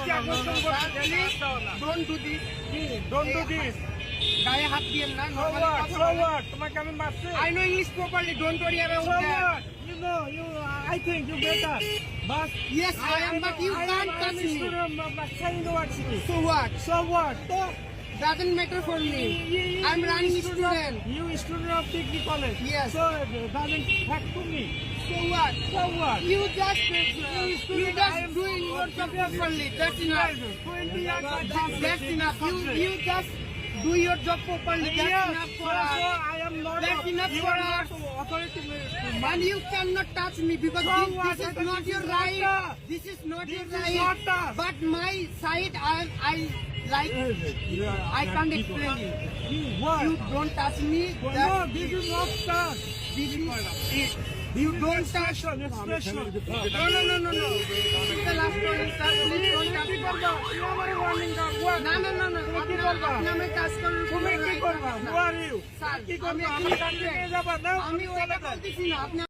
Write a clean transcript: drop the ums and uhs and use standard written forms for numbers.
দৃষ্টি আকর্ষণ করছি। Don't do this. Don't do this. গায়ে হাত দিয়েন না। So normally what? কথা So বলেন। what? তোমাকে আমি মারছি? I know English properly. Don't worry about So that. what? You know, I think you better. But Yes, I am, but you can't touch me. Saying the words. So what? So what? Doesn't matter for me. I'm running student. You student of degree college. Yes. So doesn't have to me. So what? So what? You just doing your job properly. That's enough. 20 years I That's enough. You just do your job properly. That's enough for us. I am not. That's enough for us. Authority. And you cannot touch me because So this what? is not your right. This is not your This is right. not us. But my side, I like. I can't explain you. What? You don't touch me. No, this is not touch. This is it. You don't touch. Expression. No. It's the last one. Sir, please don't touch me. না আপনি আমার কাজ করেন তুমি কি করবা? Who are you? Sir কি করবা? আমি আমি কাছে নিয়ে যাবা না? আমি ওইটা বলতেছি না আপনি